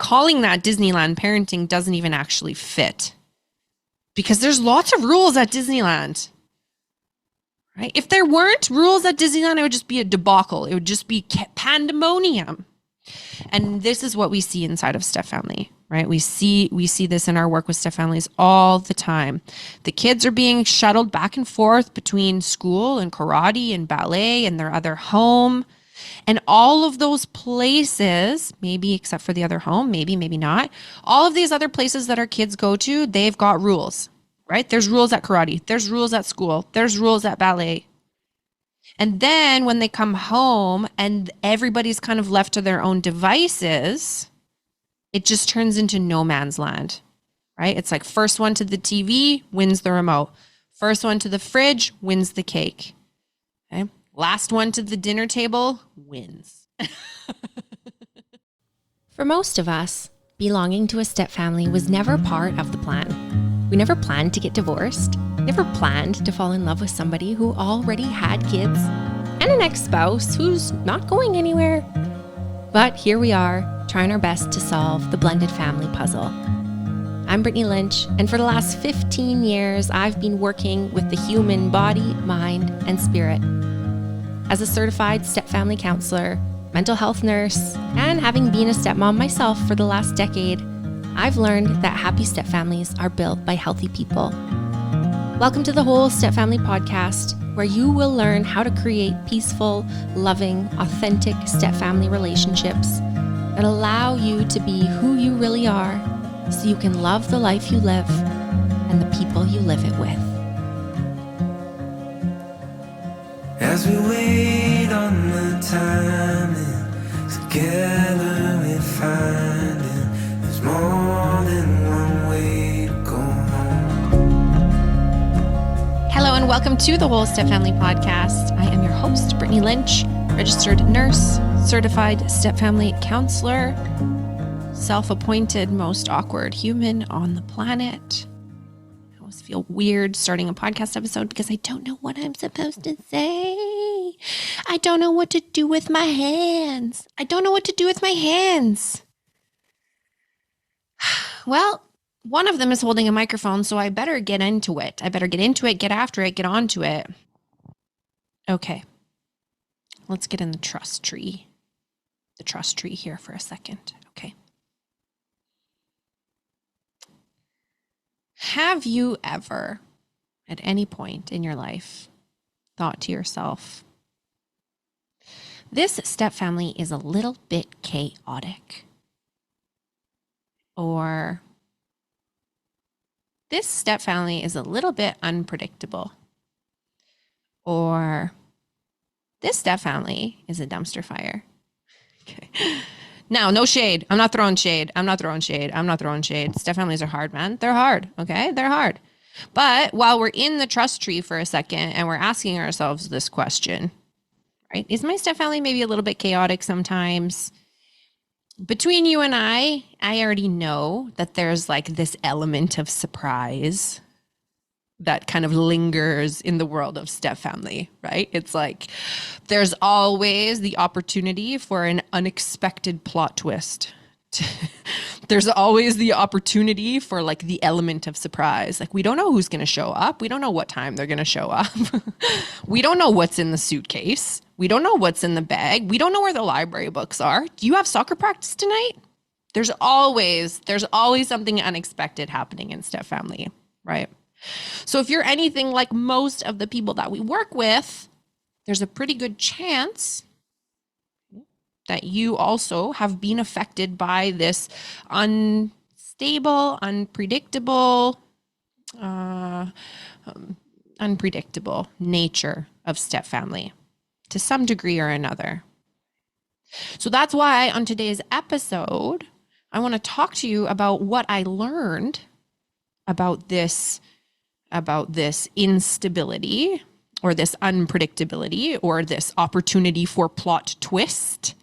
calling that Disneyland parenting doesn't even actually fit, because there's lots of rules at Disneyland, right? If there weren't rules at Disneyland, it would just be a debacle. It would just be pandemonium. And this is what we see inside of Stepfamily, right? We see this in our work with Stepfamilies all the time. The kids are being shuttled back and forth between school and karate and ballet and their other home. And all of those places, maybe except for the other home, maybe not, all of these other places that our kids go to, they've got rules, right? There's rules at karate. There's rules at school. There's rules at ballet. And then when they come home and everybody's kind of left to their own devices, it just turns into no man's land, right? It's like first one to the TV wins the remote. First one to the fridge wins the cake. Okay. Last one to the dinner table wins. For most of us, belonging to a stepfamily was never part of the plan. We never planned to get divorced, never planned to fall in love with somebody who already had kids and an ex-spouse who's not going anywhere. But here we are, trying our best to solve the blended family puzzle. I'm Brittany Lynch, and for the last 15 years, I've been working with the human body, mind, and spirit. As a certified stepfamily counselor, mental health nurse, and having been a stepmom myself for the last decade, I've learned that happy stepfamilies are built by healthy people. Welcome to the Whole Stepfamily podcast, where you will learn how to create peaceful, loving, authentic stepfamily relationships that allow you to be who you really are, so you can love the life you live and the people you live it with. As we wait on the timing, together we find it. There's more than one way to go home. Hello and welcome to the Whole Stepfamily podcast. I am your host, Brittany Lynch, registered nurse, certified stepfamily counselor, self-appointed most awkward human on the planet. I always feel weird starting a podcast episode because I don't know what I'm supposed to say. I don't know what to do with my hands. Well, one of them is holding a microphone, so I better get into it. Get after it, get onto it. Okay. Let's get in the trust tree. The trust tree here for a second. Okay. Have you ever, at any point in your life, thought to yourself, this stepfamily is a little bit chaotic? Or this stepfamily is a little bit unpredictable? Or this stepfamily is a dumpster fire? Okay. Now, no shade. I'm not throwing shade. Stepfamilies are hard, man. They're hard. Okay. They're hard. But while we're in the trust tree for a second and we're asking ourselves this question, right? Is my stepfamily maybe a little bit chaotic sometimes? Between you and I already know that there's like this element of surprise that kind of lingers in the world of stepfamily, right? It's like there's always the opportunity for an unexpected plot twist. There's always the opportunity for like the element of surprise. Like we don't know who's going to show up. We don't know what time they're going to show up. We don't know what's in the suitcase. We don't know what's in the bag. We don't know where the library books are. Do you have soccer practice tonight? There's always something unexpected happening in stepfamily, right? So if you're anything like most of the people that we work with, there's a pretty good chance that you also have been affected by this unstable, unpredictable nature of stepfamily to some degree or another. So that's why on today's episode, I want to talk to you about what I learned about this instability or this unpredictability or this opportunity for plot twist,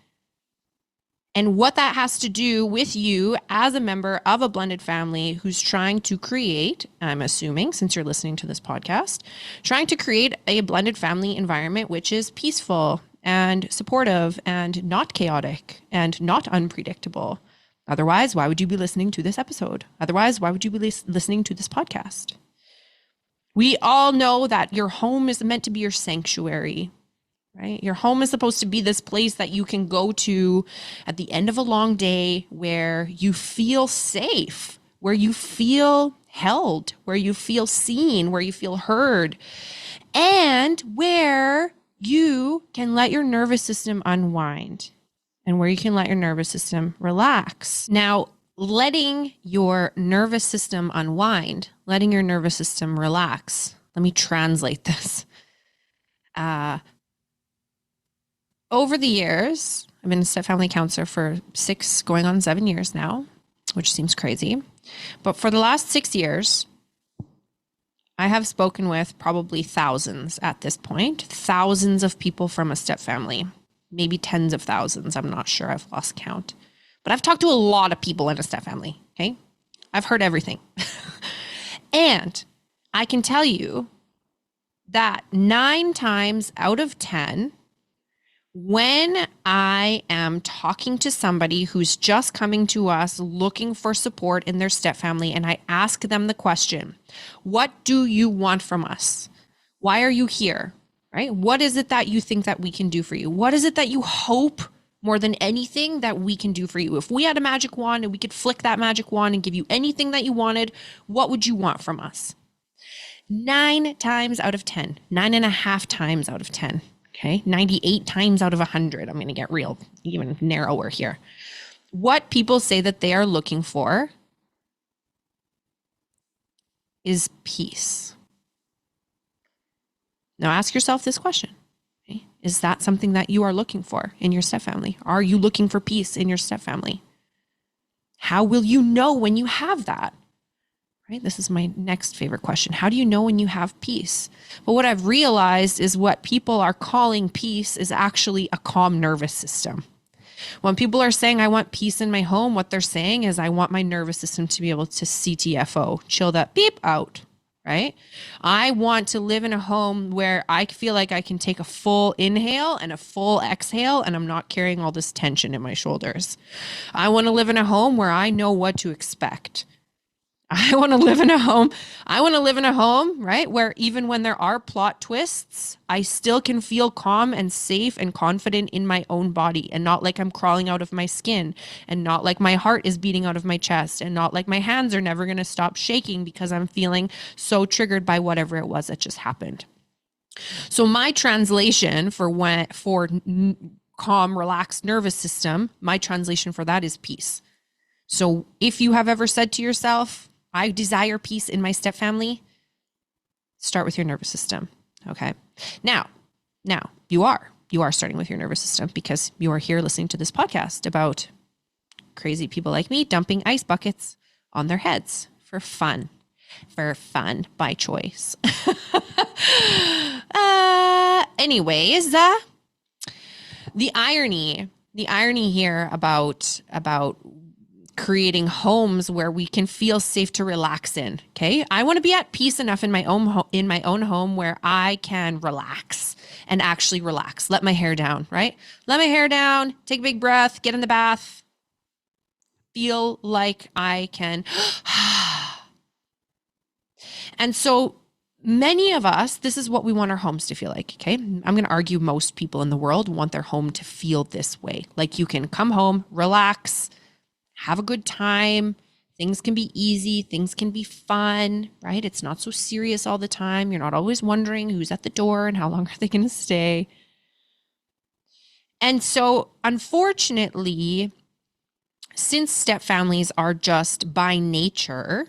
and what that has to do with you as a member of a blended family who's trying to create, I'm assuming, since you're listening to this podcast, trying to create a blended family environment which is peaceful and supportive and not chaotic and not unpredictable, Otherwise, why would you be listening to this episode? Otherwise, why would you be listening to this podcast? We all know that your home is meant to be your sanctuary, right? Your home is supposed to be this place that you can go to at the end of a long day where you feel safe, where you feel held, where you feel seen, where you feel heard, and where you can let your nervous system unwind and where you can let your nervous system relax. Now, letting your nervous system unwind, letting your nervous system relax. Let me translate this. Over the years, I've been a stepfamily counselor for 6, going on 7 years now, which seems crazy. But for the last 6 years, I have spoken with probably thousands at this point, thousands of people from a stepfamily, maybe tens of thousands. I'm not sure. I've lost count. But I've talked to a lot of people in a stepfamily, okay? I've heard everything. And I can tell you that 9 times out of 10, when I am talking to somebody who's just coming to us looking for support in their stepfamily, and I ask them the question, what do you want from us? Why are you here, right? What is it that you think that we can do for you? What is it that you hope more than anything that we can do for you? If we had a magic wand and we could flick that magic wand and give you anything that you wanted, what would you want from us? 9 times out of 10, 9.5 times out of 10. Okay, 98 times out of 100. I'm going to get real, even narrower here. What people say that they are looking for is peace. Now ask yourself this question. Okay? Is that something that you are looking for in your stepfamily? Are you looking for peace in your stepfamily? How will you know when you have that? Right? This is my next favorite question. How do you know when you have peace? But what I've realized is what people are calling peace is actually a calm nervous system. When people are saying, I want peace in my home, what they're saying is, I want my nervous system to be able to CTFO, chill that beep out, right? I want to live in a home where I feel like I can take a full inhale and a full exhale, and I'm not carrying all this tension in my shoulders. I want to live in a home where I know what to expect. I want to live in a home, right? Where even when there are plot twists, I still can feel calm and safe and confident in my own body, and not like I'm crawling out of my skin, and not like my heart is beating out of my chest, and not like my hands are never going to stop shaking because I'm feeling so triggered by whatever it was that just happened. So my translation for calm, relaxed nervous system, my translation for that is peace. So if you have ever said to yourself, I desire peace in my stepfamily, start with your nervous system. Okay. Now you are starting with your nervous system because you are here listening to this podcast about crazy people like me dumping ice buckets on their heads for fun by choice. Anyways, the irony here about creating homes where we can feel safe to relax in. Okay. I want to be at peace enough in my own home where I can relax and actually relax. Let my hair down, right? Let my hair down, take a big breath, get in the bath, feel like I can. And so many of us, this is what we want our homes to feel like. Okay. I'm going to argue most people in the world want their home to feel this way. Like you can come home, relax, have a good time. Things can be easy. Things can be fun, right? It's not so serious all the time. You're not always wondering who's at the door and how long are they going to stay. And so unfortunately, since stepfamilies are just by nature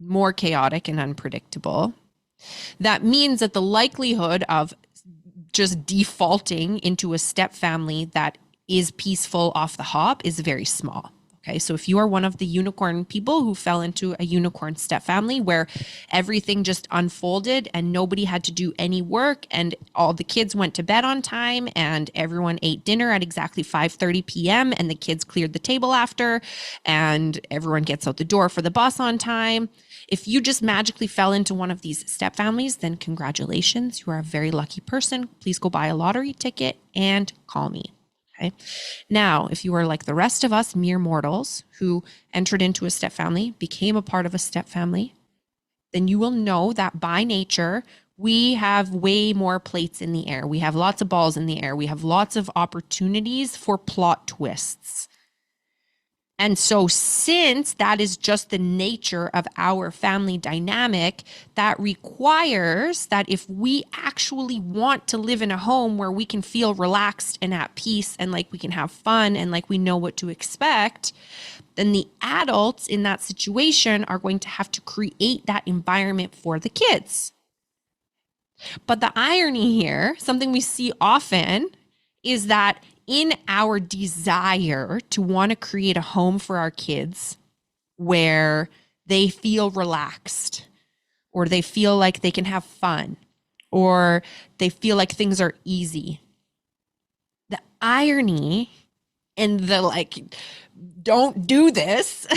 more chaotic and unpredictable, that means that the likelihood of just defaulting into a stepfamily that is peaceful off the hop is very small. Okay, so if you are one of the unicorn people who fell into a unicorn stepfamily where everything just unfolded and nobody had to do any work and all the kids went to bed on time and everyone ate dinner at exactly 5:30 p.m. and the kids cleared the table after and everyone gets out the door for the bus on time. If you just magically fell into one of these stepfamilies, then congratulations, you are a very lucky person. Please go buy a lottery ticket and call me. Okay. Now, if you are like the rest of us mere mortals who entered into a step family, became a part of a step family, then you will know that by nature, we have way more plates in the air. We have lots of balls in the air. We have lots of opportunities for plot twists. And so since that is just the nature of our family dynamic, that requires that if we actually want to live in a home where we can feel relaxed and at peace and like we can have fun and like we know what to expect, then the adults in that situation are going to have to create that environment for the kids. But the irony here, something we see often, is that in our desire to want to create a home for our kids where they feel relaxed, or they feel like they can have fun, or they feel like things are easy, the irony and the like, don't do this.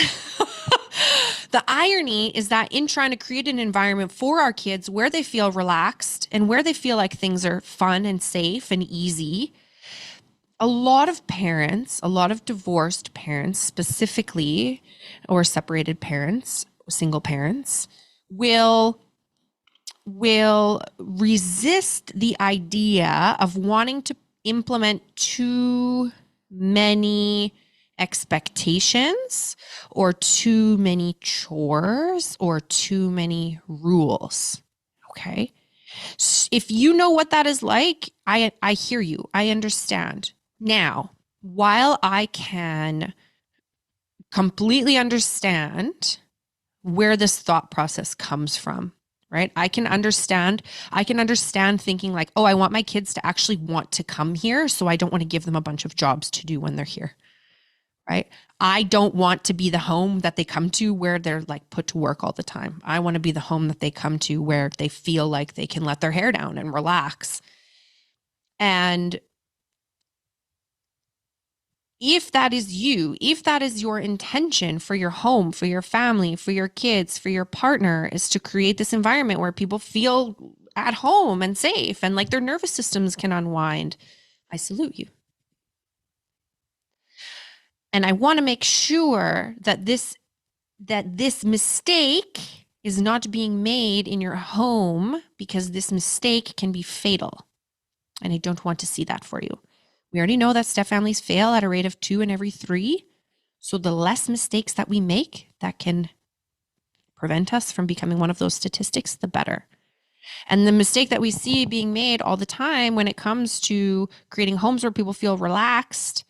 The irony is that in trying to create an environment for our kids where they feel relaxed and where they feel like things are fun and safe and easy, a lot of parents, a lot of divorced parents specifically, or separated parents, single parents, will resist the idea of wanting to implement too many expectations or too many chores or too many rules. Okay. If you know what that is like, I hear you. I understand. Now, while I can completely understand where this thought process comes from, right? I can understand thinking like, oh, I want my kids to actually want to come here, so I don't want to give them a bunch of jobs to do when they're here, right? I don't want to be the home that they come to where they're like put to work all the time. I want to be the home that they come to where they feel like they can let their hair down and relax. And if that is you, if that is your intention for your home, for your family, for your kids, for your partner, is to create this environment where people feel at home and safe and like their nervous systems can unwind, I salute you. And I want to make sure that this mistake is not being made in your home, because this mistake can be fatal. And I don't want to see that for you. We already know that step families fail at a rate of 2 in every 3. So the less mistakes that we make that can prevent us from becoming one of those statistics, the better. And the mistake that we see being made all the time when it comes to creating homes where people feel relaxed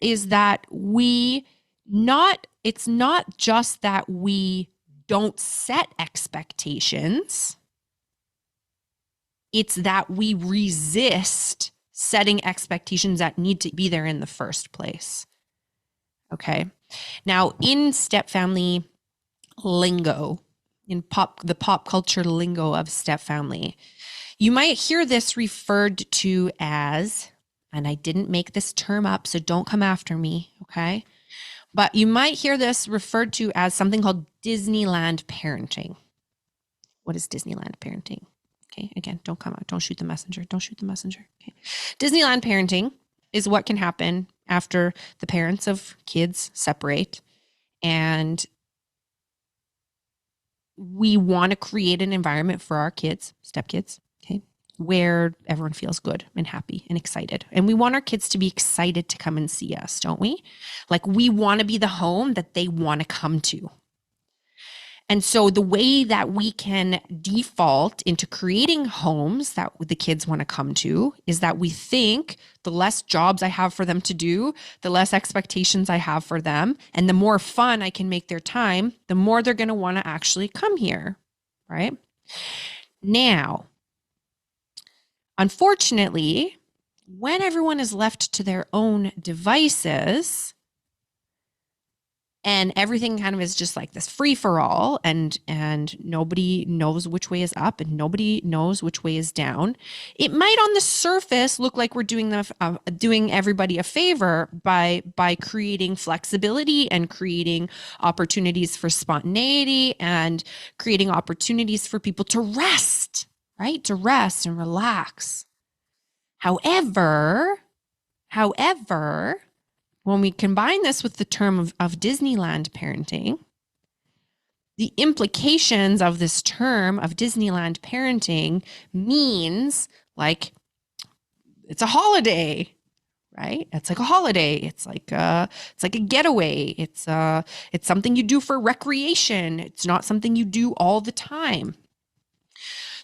is that it's not just that we don't set expectations. It's that we resist setting expectations that need to be there in the first place. Okay. Now, in step family lingo, in the pop culture lingo of step family, you might hear this referred to as, and I didn't make this term up, so don't come after me, okay? But you might hear this referred to as something called Disneyland parenting. What is Disneyland parenting? Okay, again, don't come out. Don't shoot the messenger. Don't shoot the messenger. Okay. Disneyland parenting is what can happen after the parents of kids separate, and we want to create an environment for our kids, stepkids, okay, where everyone feels good and happy and excited. And we want our kids to be excited to come and see us, don't we? Like, we want to be the home that they want to come to. And so the way that we can default into creating homes that the kids want to come to is that we think the less jobs I have for them to do, the less expectations I have for them, and the more fun I can make their time, the more they're going to want to actually come here, right? Now, unfortunately, when everyone is left to their own devices, and everything kind of is just like this free for all, and nobody knows which way is up and nobody knows which way is down. It might on the surface look like we're doing everybody a favor by creating flexibility and creating opportunities for spontaneity and creating opportunities for people to rest, right? To rest and relax. However, However, when we combine this with the term of Disneyland parenting, the implications of this term of Disneyland parenting means like it's a holiday, right? It's like a holiday. It's like a getaway. It's something you do for recreation. It's not something you do all the time.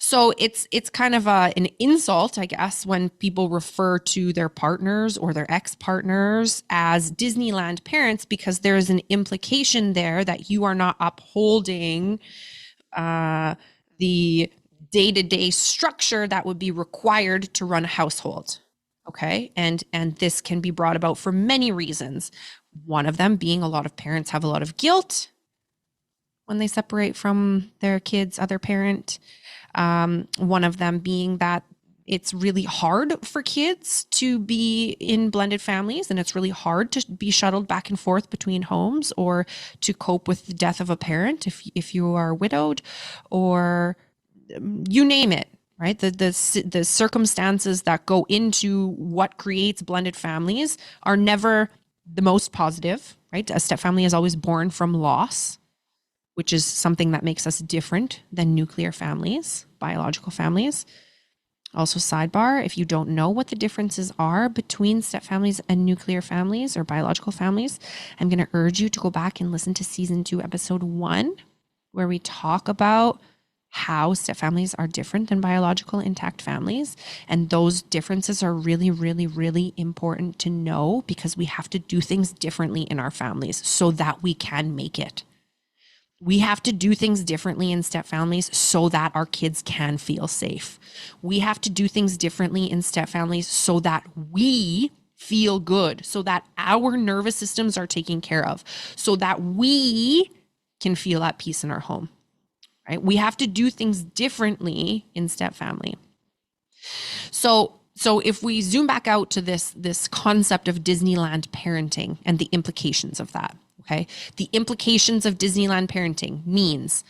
So it's kind of an insult, I guess, when people refer to their partners or their ex-partners as Disneyland parents, because there's an implication there that you are not upholding the day-to-day structure that would be required to run a household. Okay. And this can be brought about for many reasons. One of them being a lot of parents have a lot of guilt when they separate from their kid's other parent. One of them being that it's really hard for kids to be in blended families, and it's really hard to be shuttled back and forth between homes or to cope with the death of a parent if you are widowed, or you name it, right? The circumstances that go into what creates blended families are never the most positive, right? A stepfamily is always born from loss, which is something that makes us different than nuclear families, biological families. Also, sidebar, if you don't know what the differences are between stepfamilies and nuclear families or biological families, I'm going to urge you to go back and listen to season 2, episode 1, where we talk about how stepfamilies are different than biological intact families. And those differences are really, really, really important to know, because we have to do things differently in our families so that we can make it. We have to do things differently in stepfamilies so that our kids can feel safe. We have to do things differently in stepfamilies so that we feel good, so that our nervous systems are taken care of, so that we can feel at peace in our home, right? We have to do things differently in stepfamily. So if we zoom back out to this concept of Disneyland parenting and the implications of that, okay? The implications of Disneyland parenting means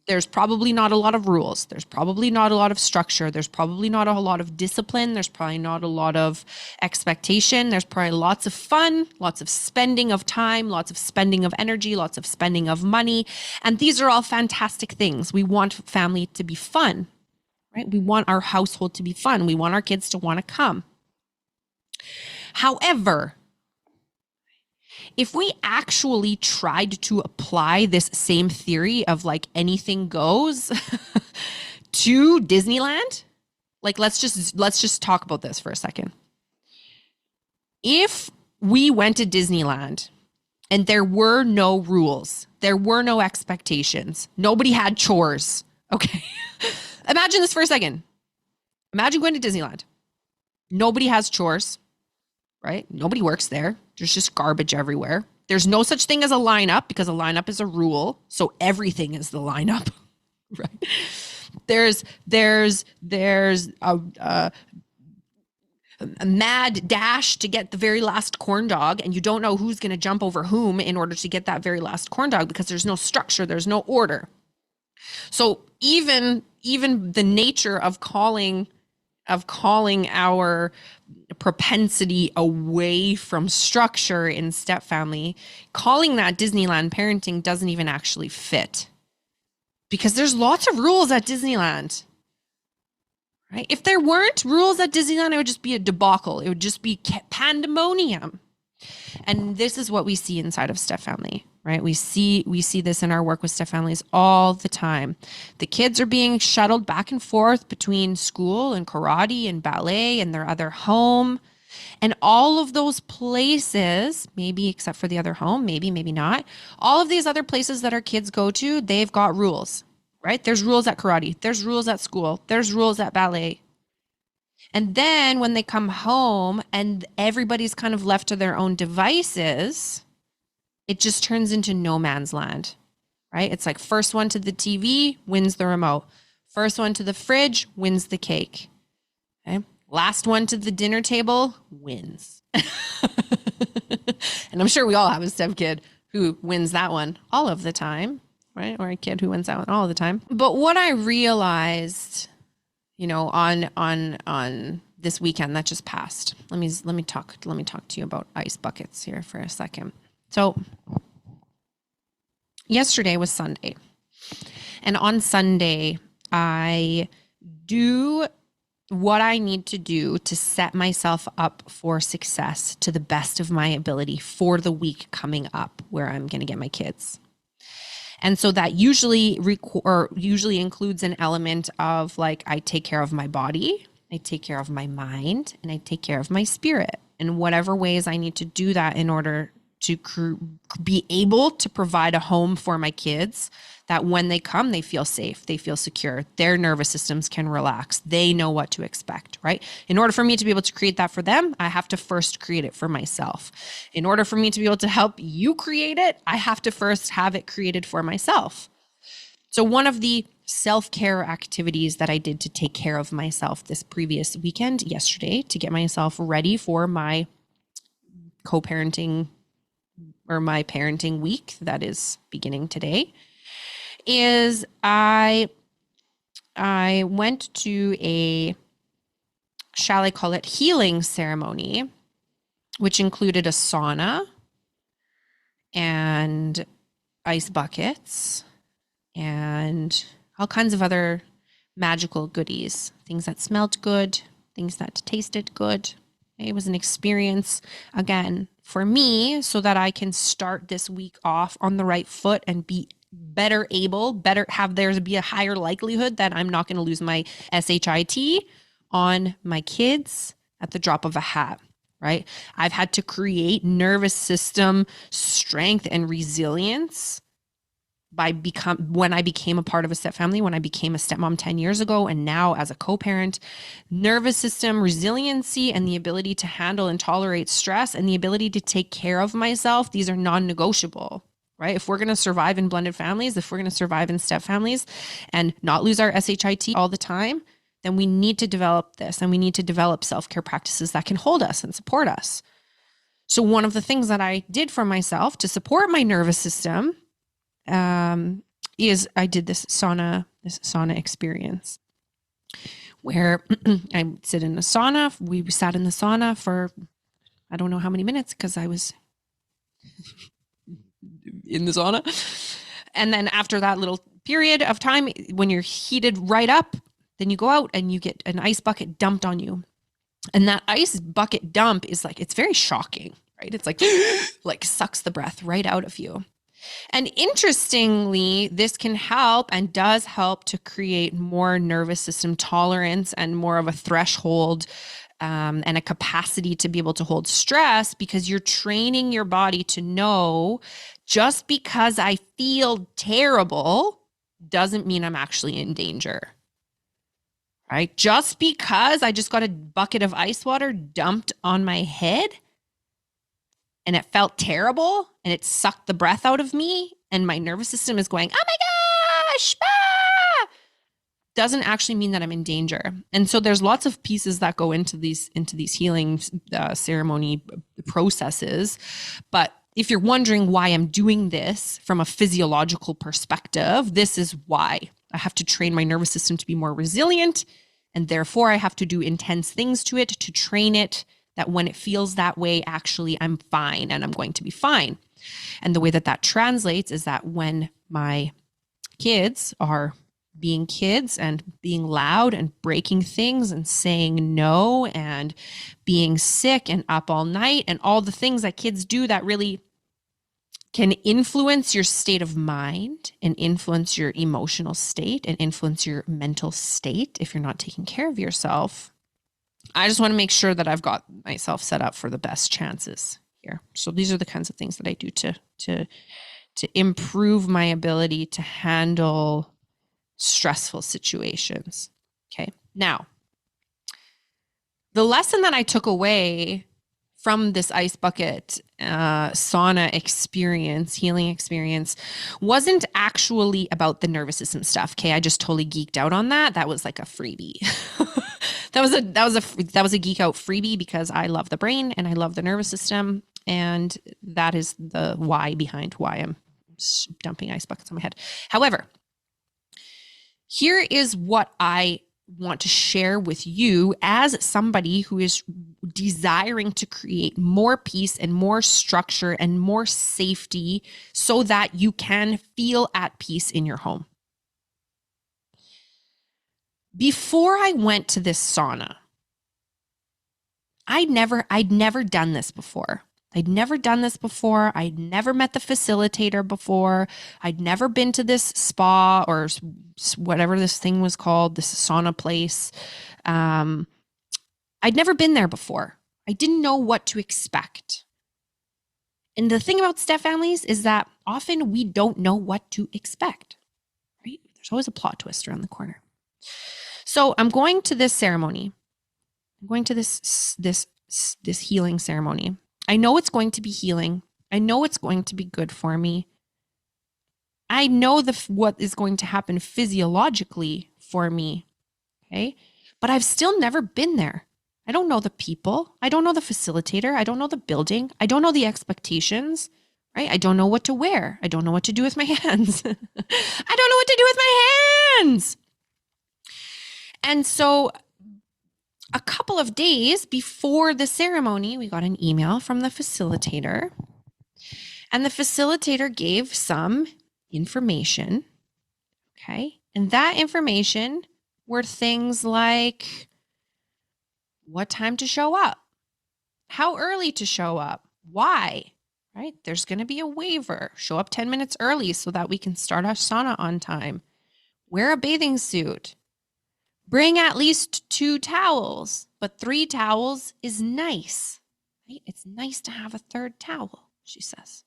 there's probably not a lot of rules. There's probably not a lot of structure. There's probably not a lot of discipline. There's probably not a lot of expectation. There's probably lots of fun, lots of spending of time, lots of spending of energy, lots of spending of money. And these are all fantastic things. We want family to be fun, right? We want our household to be fun. We want our kids to want to come. However, if we actually tried to apply this same theory of like anything goes to Disneyland, like let's just talk about this for a second. If we went to Disneyland and there were no rules, there were no expectations, nobody had chores, okay? Imagine this for a second. Imagine going to Disneyland. Nobody has chores, right? Nobody works there. There's just garbage everywhere. There's no such thing as a lineup, because a lineup is a rule. So everything is the lineup, right? There's a mad dash to get the very last corn dog, and you don't know who's going to jump over whom in order to get that very last corn dog, because there's no structure, there's no order. So even the nature of calling our propensity away from structure in stepfamily, calling that Disneyland parenting doesn't even actually fit, because there's lots of rules at Disneyland, right? If there weren't rules at Disneyland, it would just be a debacle. It would just be pandemonium. And this is what we see inside of stepfamily, right? We see this in our work with stepfamilies all the time. The kids are being shuttled back and forth between school and karate and ballet and their other home. And all of those places, maybe except for the other home, maybe not, all of these other places that our kids go to, they've got rules, right? There's rules at karate. There's rules at school. There's rules at ballet. And then when they come home and everybody's kind of left to their own devices, it just turns into no man's land, right? It's like first one to the TV wins the remote. First one to the fridge wins the cake. Okay. Last one to the dinner table wins. And I'm sure we all have a step kid who wins that one all of the time, right? Or a kid who wins that one all of the time. But what I realized, on the this weekend that just passed. Let me talk to you about ice buckets here for a second. So yesterday was Sunday. And on Sunday, I do what I need to do to set myself up for success to the best of my ability for the week coming up where I'm going to get my kids. And so that usually includes an element of like, I take care of my body, I take care of my mind, and I take care of my spirit in whatever ways I need to do that in order to be able to provide a home for my kids that when they come, they feel safe, they feel secure, their nervous systems can relax, they know what to expect, right? In order for me to be able to create that for them, I have to first create it for myself. In order for me to be able to help you create it, I have to first have it created for myself. So one of the self-care activities that I did to take care of myself this previous weekend, yesterday, to get myself ready for my co-parenting or my parenting week that is beginning today, is I went to a, shall I call it, healing ceremony, which included a sauna and ice buckets and all kinds of other magical goodies, things that smelled good, things that tasted good. It was an experience, again, for me, so that I can start this week off on the right foot and be better have there be a higher likelihood that I'm not going to lose my SHIT on my kids at the drop of a hat, right? I've had to create nervous system strength and resilience when I became a part of a stepfamily, when I became a stepmom 10 years ago, and now as a co-parent. Nervous system resiliency and the ability to handle and tolerate stress and the ability to take care of myself, these are non-negotiable, right? If we're going to survive in blended families, if we're going to survive in step families and not lose our SHIT all the time, then we need to develop this, and we need to develop self-care practices that can hold us and support us. So one of the things that I did for myself to support my nervous system is I did this sauna experience where I sit in a sauna. We sat in the sauna for, I don't know how many minutes because I was in the sauna. And then after that little period of time, when you're heated right up, then you go out and you get an ice bucket dumped on you. And that ice bucket dump is like, it's very shocking, right? It's like sucks the breath right out of you. And interestingly, this can help and does help to create more nervous system tolerance and more of a threshold and a capacity to be able to hold stress, because you're training your body to know just because I feel terrible doesn't mean I'm actually in danger, right? Just because I just got a bucket of ice water dumped on my head and it felt terrible and it sucked the breath out of me and my nervous system is going, oh my gosh, doesn't actually mean that I'm in danger. And so there's lots of pieces that go into these healing ceremony processes. But if you're wondering why I'm doing this from a physiological perspective, this is why. I have to train my nervous system to be more resilient, and therefore I have to do intense things to it to train it that when it feels that way, actually I'm fine and I'm going to be fine. And the way that translates is that when my kids are being kids and being loud and breaking things and saying no and being sick and up all night and all the things that kids do that really can influence your state of mind and influence your emotional state and influence your mental state if you're not taking care of yourself, I just want to make sure that I've got myself set up for the best chances here. So these are the kinds of things that I do to improve my ability to handle stressful situations. Okay. Now, the lesson that I took away from this ice bucket sauna experience, healing experience, wasn't actually about the nervous system stuff. Okay, I just totally geeked out on that. That was like a freebie. that was a geek out freebie because I love the brain and I love the nervous system, and that is the why behind why I'm dumping ice buckets on my head. However, here is what I want to share with you as somebody who is desiring to create more peace and more structure and more safety so that you can feel at peace in your home. Before I went to this sauna, I'd never done this before. I'd never done this before. I'd never met the facilitator before. I'd never been to this spa or whatever this thing was called, this sauna place. I'd never been there before. I didn't know what to expect. And the thing about step families is that often we don't know what to expect, right? There's always a plot twist around the corner. So I'm going to this ceremony. I'm going to this healing ceremony. I know it's going to be healing. I know it's going to be good for me. I know what is going to happen physiologically for me, okay? But I've still never been there. I don't know the people. I don't know the facilitator. I don't know the building. I don't know the expectations, right? I don't know what to wear. I don't know what to do with my hands. I don't know what to do with my hands. And so a couple of days before the ceremony, we got an email from the facilitator, and the facilitator gave some information. Okay. And that information were things like what time to show up, how early to show up, why, right? There's going to be a waiver. Show up 10 minutes early so that we can start our sauna on time. Wear a bathing suit. Bring at least 2 towels, but 3 towels is nice. Right? It's nice to have a 3rd towel, she says.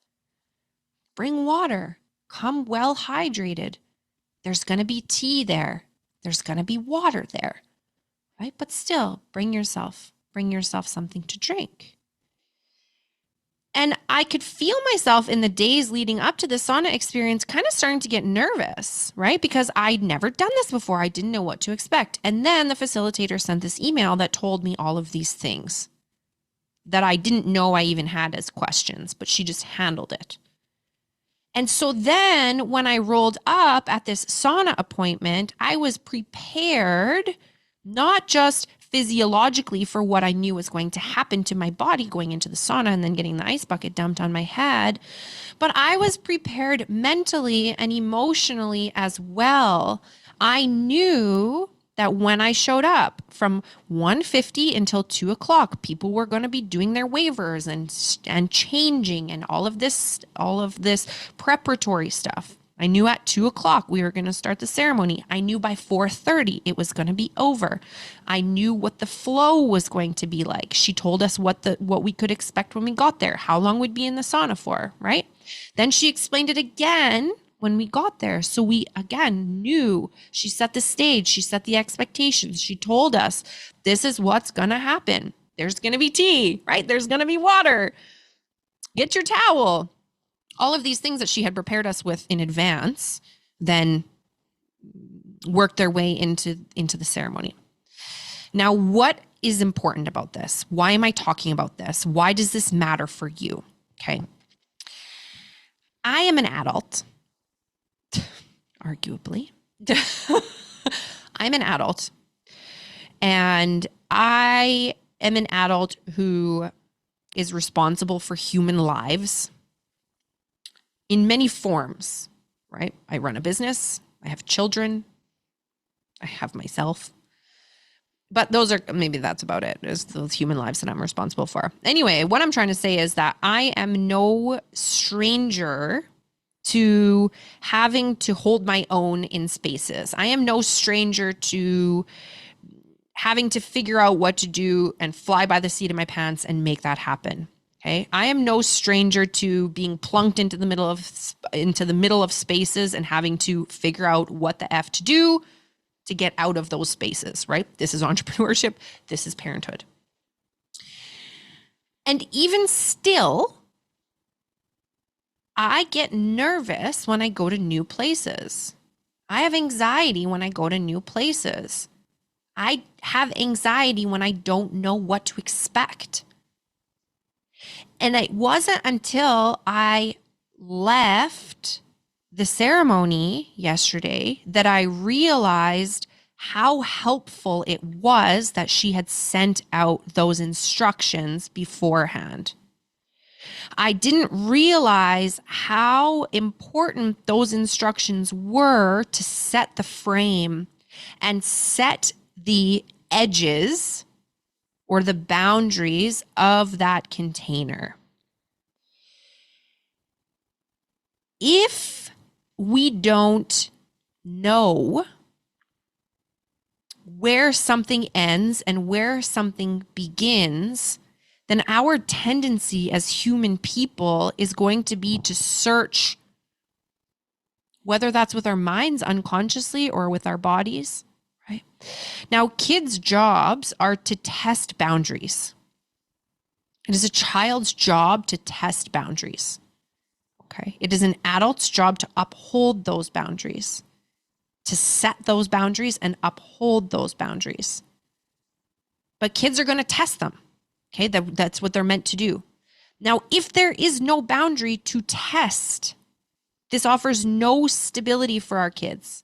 Bring water. Come well hydrated. There's going to be tea there. There's going to be water there. Right? But still, bring yourself something to drink. And I could feel myself in the days leading up to the sauna experience kind of starting to get nervous, right? Because I'd never done this before. I didn't know what to expect. And then the facilitator sent this email that told me all of these things that I didn't know I even had as questions, but she just handled it. And so then when I rolled up at this sauna appointment, I was prepared, not just physiologically for what I knew was going to happen to my body going into the sauna and then getting the ice bucket dumped on my head, but I was prepared mentally and emotionally as well. I knew that when I showed up from 1:50 until 2:00, people were going to be doing their waivers and changing and all of this preparatory stuff. I knew at 2:00 we were going to start the ceremony. I knew by 4:30 it was going to be over. I knew what the flow was going to be like. She told us what we could expect when we got there, how long we'd be in the sauna for, right? Then she explained it again when we got there. So we again knew. She set the stage. She set the expectations. She told us this is what's going to happen. There's going to be tea, right? There's going to be water. Get your towel. All of these things that she had prepared us with in advance then worked their way into the ceremony. Now, what is important about this? Why am I talking about this? Why does this matter for you? Okay. I am an adult, arguably. I'm an adult, and I am an adult who is responsible for human lives in many forms, right? I run a business. I have children. I have myself. But maybe that's about it, is those human lives that I'm responsible for. Anyway, what I'm trying to say is that I am no stranger to having to hold my own in spaces. I am no stranger to having to figure out what to do and fly by the seat of my pants and make that happen. Okay. I am no stranger to being plunked into the middle of spaces and having to figure out what the F to do to get out of those spaces, right? This is entrepreneurship. This is parenthood. And even still, I get nervous when I go to new places. I have anxiety when I go to new places. I have anxiety when I don't know what to expect. And it wasn't until I left the ceremony yesterday that I realized how helpful it was that she had sent out those instructions beforehand. I didn't realize how important those instructions were to set the frame and set the edges or the boundaries of that container. If we don't know where something ends and where something begins, then our tendency as human people is going to be to search, whether that's with our minds unconsciously or with our bodies, right? Now, kids' jobs are to test boundaries. It is a child's job to test boundaries. Okay. It is an adult's job to uphold those boundaries, to set those boundaries and uphold those boundaries. But kids are going to test them. Okay. That's what they're meant to do. Now, if there is no boundary to test, this offers no stability for our kids.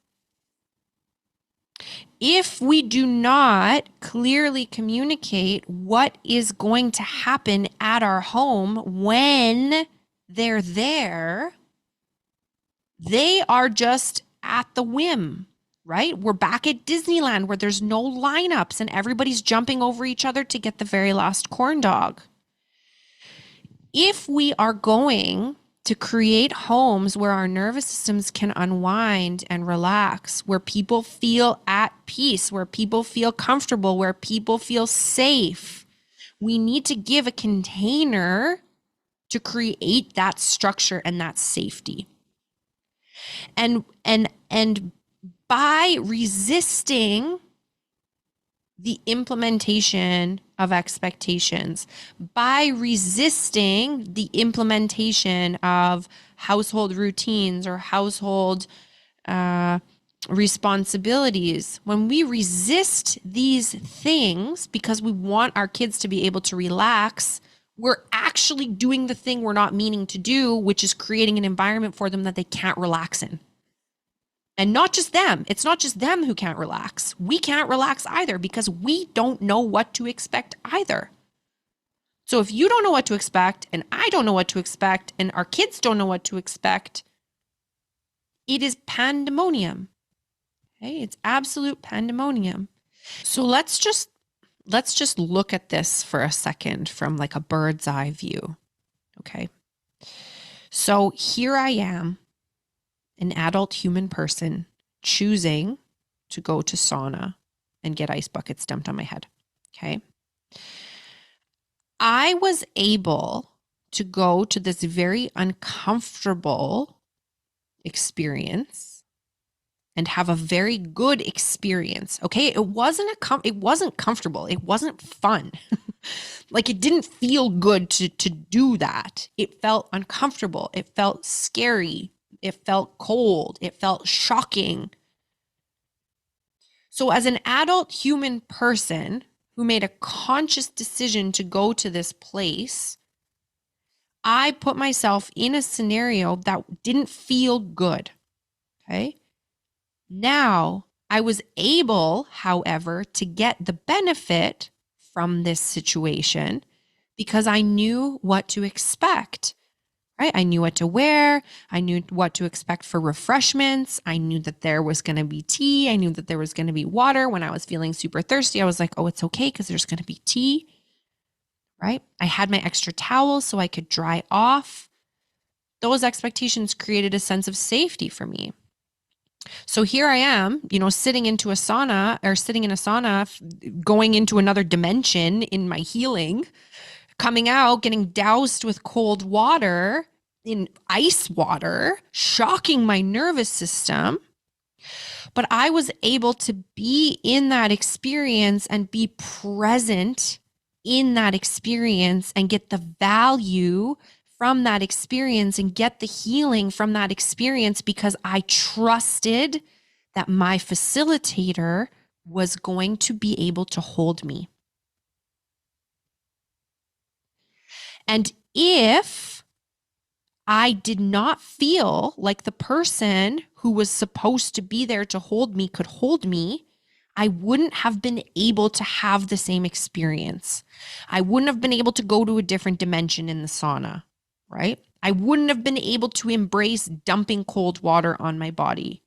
If we do not clearly communicate what is going to happen at our home when they're there, they are just at the whim, right? We're back at Disneyland where there's no lineups and everybody's jumping over each other to get the very last corn dog. If we are going to create homes where our nervous systems can unwind and relax, where people feel at peace, where people feel comfortable, where people feel safe, we need to give a container to create that structure and that safety. And by resisting the implementation of expectations, by resisting the implementation of household routines or household responsibilities, when we resist these things because we want our kids to be able to relax, we're actually doing the thing we're not meaning to do, which is creating an environment for them that they can't relax in. And not just them. It's not just them who can't relax. We can't relax either because we don't know what to expect either. So if you don't know what to expect and I don't know what to expect and our kids don't know what to expect, it is pandemonium. Okay? It's absolute pandemonium. So let's just look at this for a second from like a bird's eye view. Okay. So here I am, an adult human person choosing to go to sauna and get ice buckets dumped on my head. Okay. I was able to go to this very uncomfortable experience and have a very good experience. Okay. It wasn't comfortable. It wasn't fun. Like it didn't feel good to do that. It felt uncomfortable. It felt scary. It felt cold. It felt shocking. So as an adult human person who made a conscious decision to go to this place, I put myself in a scenario that didn't feel good. Okay. Now I was able, however, to get the benefit from this situation because I knew what to expect. Right? I knew what to wear. I knew what to expect for refreshments. I knew that there was going to be tea. I knew that there was going to be water. When I was feeling super thirsty, I was like, oh, it's okay because there's going to be tea. Right? I had my extra towels so I could dry off. Those expectations created a sense of safety for me. So here I am, sitting in a sauna, going into another dimension in my healing, coming out, getting doused with cold water, in ice water, shocking my nervous system. But I was able to be in that experience and be present in that experience and get the value from that experience and get the healing from that experience because I trusted that my facilitator was going to be able to hold me. And if I did not feel like the person who was supposed to be there to hold me could hold me, I wouldn't have been able to have the same experience. I wouldn't have been able to go to a different dimension in the sauna, right? I wouldn't have been able to embrace dumping cold water on my body.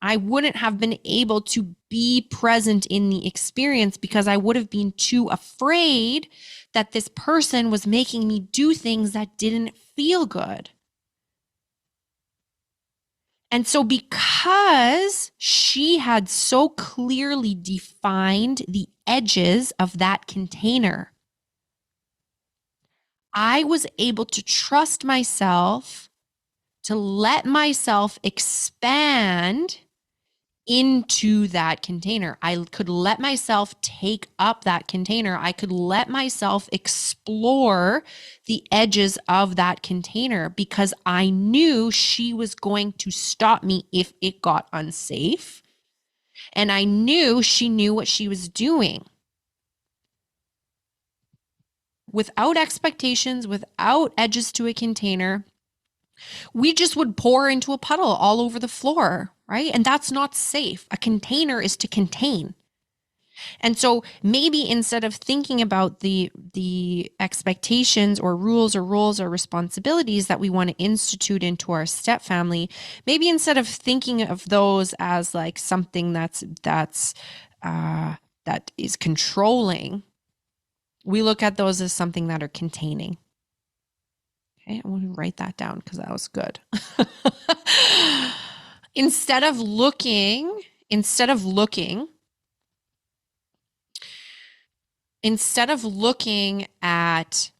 I wouldn't have been able to be present in the experience because I would have been too afraid that this person was making me do things that didn't feel good. And so because she had so clearly defined the edges of that container, I was able to trust myself to let myself expand into that container. I could let myself take up that container. I could let myself explore the edges of that container because I knew she was going to stop me if it got unsafe. And I knew she knew what she was doing. Without expectations, without edges to a container, we just would pour into a puddle all over the floor, right? And that's not safe. A container is to contain. And so maybe instead of thinking about the expectations or rules or roles or responsibilities that we want to institute into our step family, maybe instead of thinking of those as like something that is controlling, we look at those as something that are containing. Okay, I want to write that down because that was good. Instead of looking at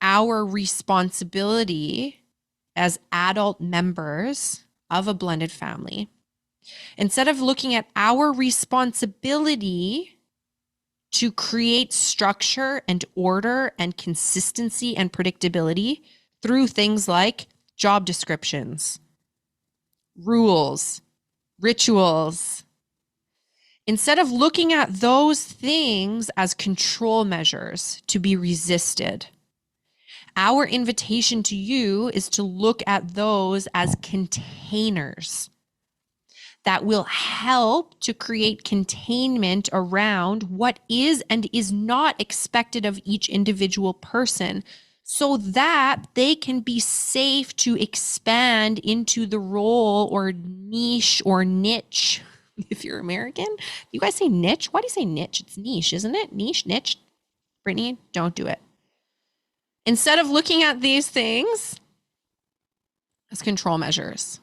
our responsibility as adult members of a blended family, instead of looking at our responsibility to create structure and order and consistency and predictability through things like job descriptions, rules, rituals. Instead of looking at those things as control measures to be resisted, our invitation to you is to look at those as containers that will help to create containment around what is and is not expected of each individual person so that they can be safe to expand into the role or niche or niche. If you're American, you guys say niche? Why do you say niche? It's niche, isn't it? Niche. Brittany, don't do it. Instead of looking at these things as control measures,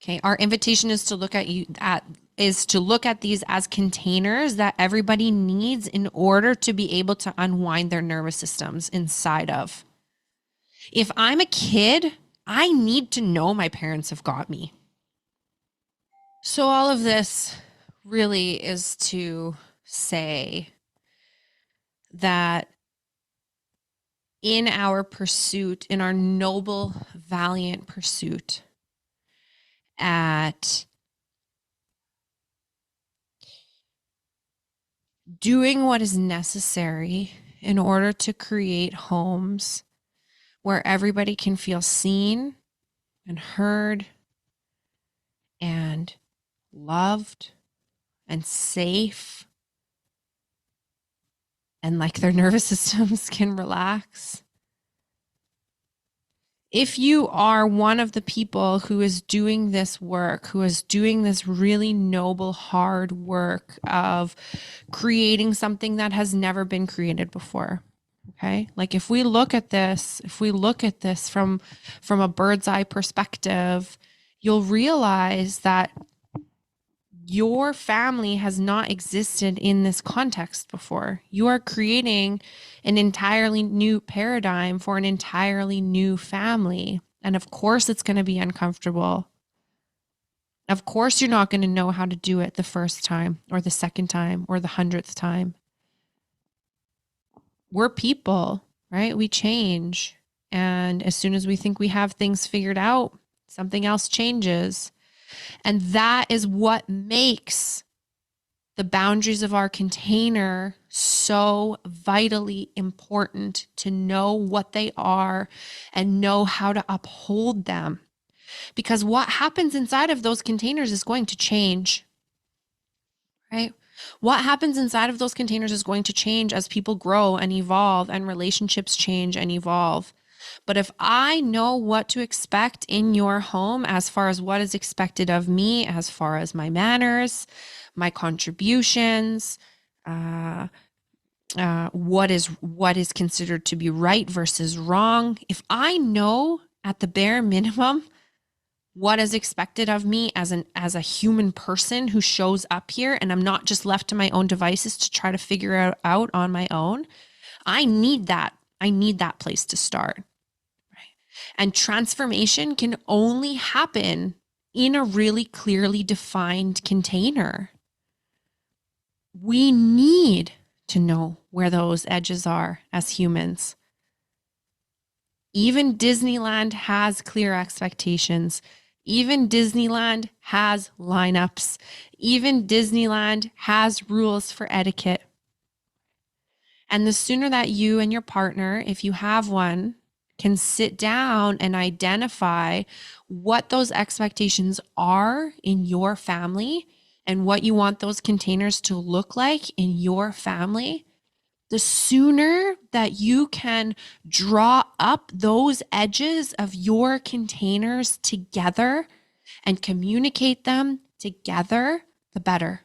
okay, our invitation is to look at these as containers that everybody needs in order to be able to unwind their nervous systems inside of. If I'm a kid, I need to know my parents have got me. So all of this really is to say that in our pursuit, in our noble, valiant pursuit at doing what is necessary in order to create homes where everybody can feel seen and heard and loved and safe and like their nervous systems can relax. If you are one of the people who is doing this work, who is doing this really noble, hard work of creating something that has never been created before, okay? Like if we look at this from a bird's eye perspective, you'll realize that your family has not existed in this context before. You are creating an entirely new paradigm for an entirely new family. And of course, it's going to be uncomfortable. Of course, you're not going to know how to do it the first time or the second time or the 100th time. We're people, right? We change. And as soon as we think we have things figured out, something else changes. And that is what makes the boundaries of our container so vitally important, to know what they are and know how to uphold them. because what happens inside of those containers is going to change, right? What happens inside of those containers is going to change as people grow and evolve and relationships change and evolve. But if I know what to expect in your home as far as what is expected of me, as far as my manners, my contributions, what is considered to be right versus wrong, if I know at the bare minimum what is expected of me as a human person who shows up here, and I'm not just left to my own devices to try to figure it out on my own, I need that place to start. Right? And transformation can only happen in a really clearly defined container. We need to know where those edges are as humans. Even Disneyland has clear expectations. Even Disneyland has lineups. Even Disneyland has rules for etiquette. And the sooner that you and your partner, if you have one, can sit down and identify what those expectations are in your family and what you want those containers to look like in your family, the sooner that you can draw up those edges of your containers together and communicate them together, the better.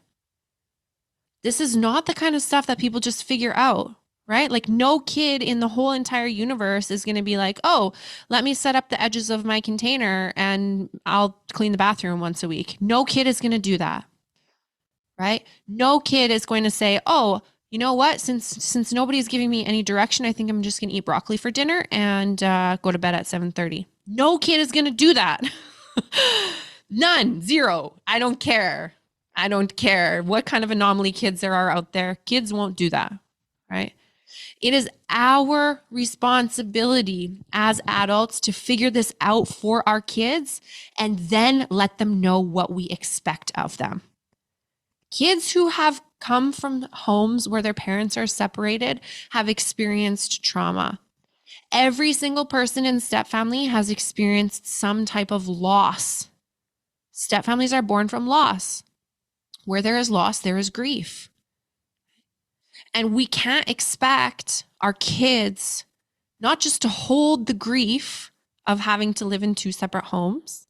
This is not the kind of stuff that people just figure out, right? Like no kid in the whole entire universe is going to be like, oh, let me set up the edges of my container and I'll clean the bathroom once a week. No kid is going to do that, right? No kid is going to say, oh, you know what? Since nobody's giving me any direction, I think I'm just going to eat broccoli for dinner and go to bed at 7:30. No kid is going to do that. None, zero. I don't care. I don't care what kind of anomaly kids there are out there. Kids won't do that, right? It is our responsibility as adults to figure this out for our kids and then let them know what we expect of them. Kids who have come from homes where their parents are separated have experienced trauma. Every single person in stepfamily has experienced some type of loss. Stepfamilies are born from loss. Where there is loss, there is grief. And we can't expect our kids not just to hold the grief of having to live in two separate homes.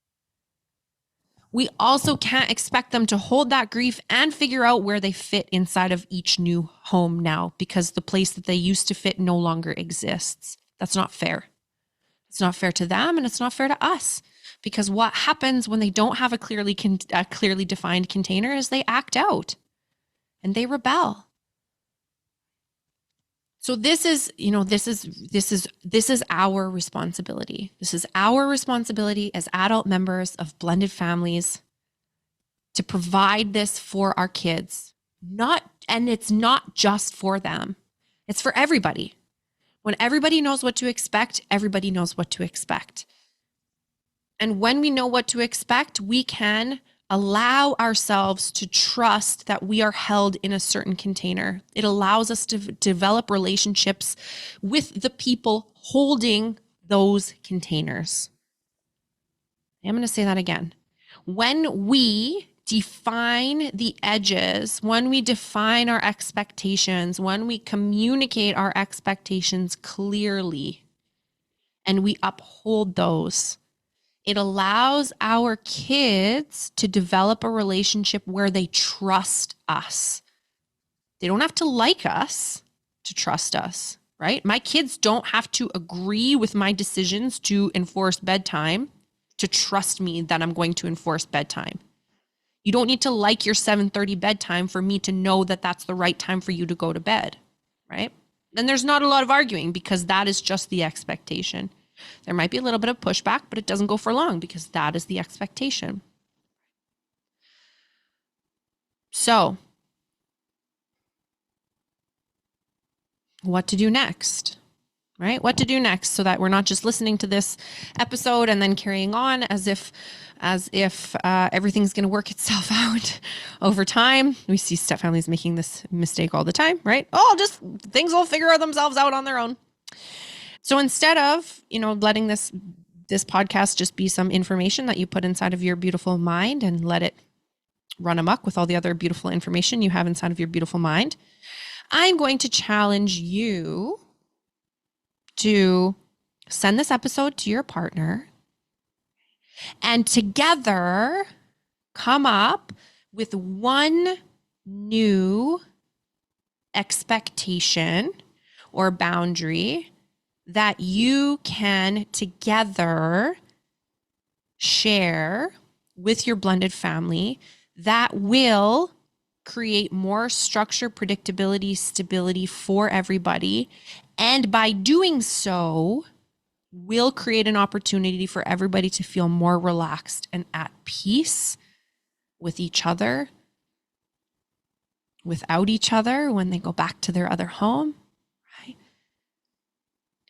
We also can't expect them to hold that grief and figure out where they fit inside of each new home now, because the place that they used to fit no longer exists. That's not fair. It's not fair to them and it's not fair to us, because what happens when they don't have a clearly defined container is they act out and they rebel. So this is our responsibility. This is our responsibility as adult members of blended families to provide this for our kids. And it's not just for them. It's for everybody. When everybody knows what to expect, everybody knows what to expect. And when we know what to expect, we can allow ourselves to trust that we are held in a certain container. It allows us to develop relationships with the people holding those containers. I'm going to say that again. When we define the edges, when we define our expectations, when we communicate our expectations clearly, and we uphold those, it allows our kids to develop a relationship where they trust us. They don't have to like us to trust us, right? My kids don't have to agree with my decisions to enforce bedtime to trust me that I'm going to enforce bedtime. You don't need to like your 7:30 bedtime for me to know that that's the right time for you to go to bed, right? And there's not a lot of arguing because that is just the expectation. There might be a little bit of pushback, but it doesn't go for long because that is the expectation. So, what to do next, right? What to do next so that we're not just listening to this episode and then carrying on as if everything's going to work itself out over time. We see stepfamilies making this mistake all the time, right? Oh, just things will figure themselves out on their own. So instead of, letting this this podcast just be some information that you put inside of your beautiful mind and let it run amok with all the other beautiful information you have inside of your beautiful mind. I'm going to challenge you to send this episode to your partner and together come up with one new expectation or boundary that you can together share with your blended family that will create more structure, predictability, stability for everybody. And by doing so, will create an opportunity for everybody to feel more relaxed and at peace with each other, without each other when they go back to their other home, right?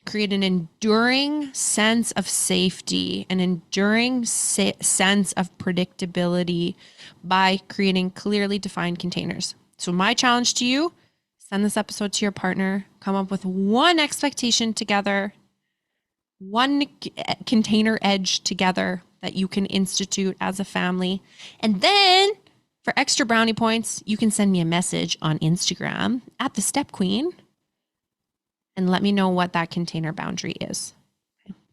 Create an enduring sense of safety, an enduring sense of predictability by creating clearly defined containers. So my challenge to you, send this episode to your partner, come up with one expectation together, one container edge together that you can institute as a family. And then for extra brownie points, you can send me a message on Instagram at the Step Queen and let me know what that container boundary is.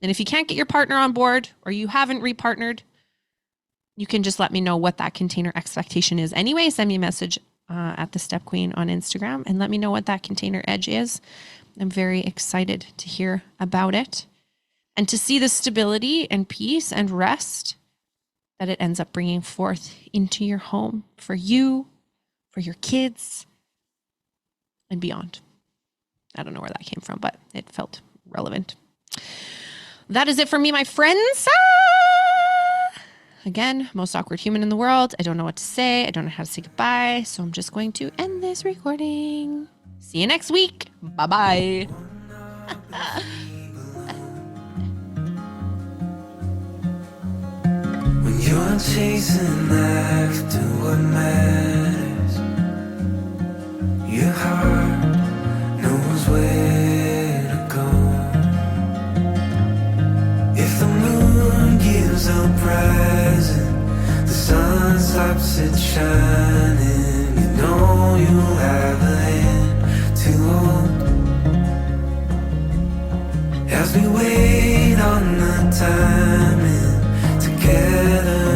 And if you can't get your partner on board or you haven't repartnered, you can just let me know what that container expectation is. Anyway, send me a message at the Step Queen on Instagram and let me know what that container edge is. I'm very excited to hear about it and to see the stability and peace and rest that it ends up bringing forth into your home for you, for your kids, and beyond. I don't know where that came from, but it felt relevant. That is it for me, my friends. Again, most awkward human in the world. I don't know what to say. I don't know how to say goodbye. So I'm just going to end this recording. See you next week. Bye-bye. When you're chasing after what matters, your heart knows where to go. If the moon gives up rising, the sun stops it shining, you know you'll have a hand to hold. As we wait on the timing together